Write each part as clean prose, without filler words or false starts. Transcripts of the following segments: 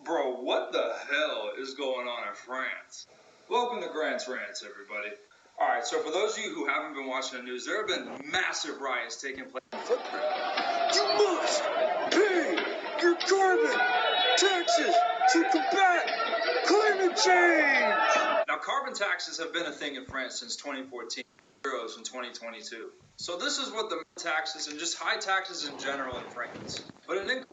Bro, what the hell is going on in France? Welcome to Grant's Rants, everybody. Alright, so for those of you who haven't been watching the news, there have been massive riots taking place in footprint. You must pay your carbon taxes to combat climate change! Now, carbon taxes have been a thing in France since 2014, euros in 2022. So this is what the taxes and just high taxes in general in France. But an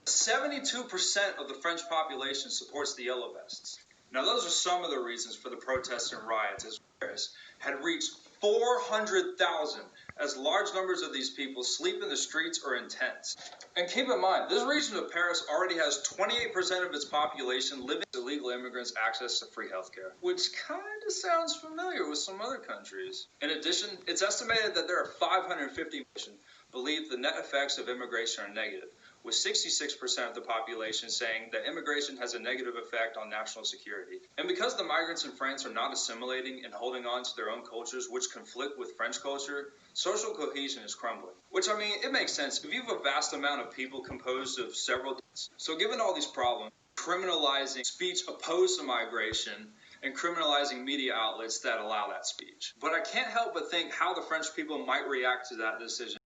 72% of the French population supports the yellow vests. Now, those are some of the reasons for the protests and riots, as Paris had reached 400,000, as large numbers of these people sleep in the streets or in tents. And keep in mind, this region of Paris already has 28% of its population living as illegal immigrants access to free healthcare, which kind of sounds familiar with some other countries. In addition, it's estimated that there are 550 million believe the net effects of immigration are negative, with 66% of the population saying that immigration has a negative effect on national security. And because the migrants in France are not assimilating and holding on to their own cultures, which conflict with French culture, social cohesion is crumbling. Which, I mean, it makes sense if you have a vast amount of people composed of several. So given all these problems, criminalizing speech opposed to migration and criminalizing media outlets that allow that speech. But I can't help but think how the French people might react to that decision,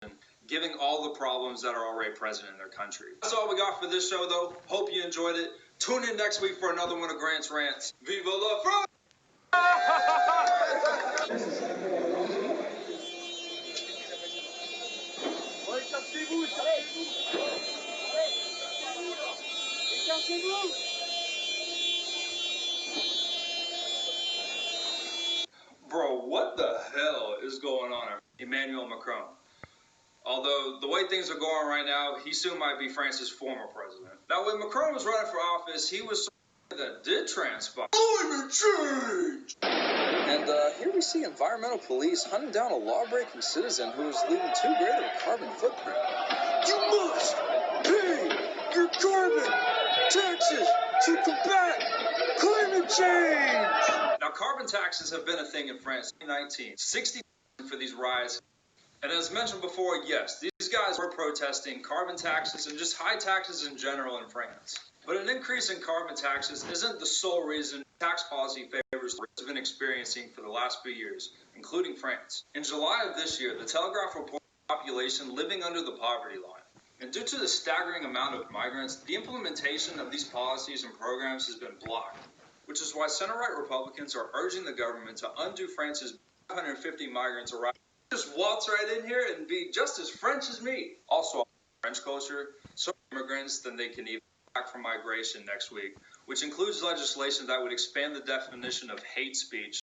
given all the problems that are already present in their country. That's all we got for this show, though. Hope you enjoyed it. Tune in next week for another one of Grant's Rants. Viva la France! Bro, what the hell is going on? Emmanuel Macron. Although, the way things are going right now, he soon might be France's former president. Now, when Macron was running for office, he was something that did transpire. Climate change! And here we see environmental police hunting down a law-breaking citizen who is leaving too great of a carbon footprint. You must pay your carbon taxes to combat climate change! Now, carbon taxes have been a thing in France in 2019. 60 for these riots. And as mentioned before, yes, these guys were protesting carbon taxes and just high taxes in general in France. But an increase in carbon taxes isn't the sole reason tax policy favors has been experiencing for the last few years, including France. In July of this year, the Telegraph reported the population living under the poverty line. And due to the staggering amount of migrants, the implementation of these policies and programs has been blocked, which is why center-right Republicans are urging the government to undo France's 550 migrants arriving. Just waltz right in here and be just as French as me. Also, French culture, so immigrants, then they can even come back from migration next week, which includes legislation that would expand the definition of hate speech.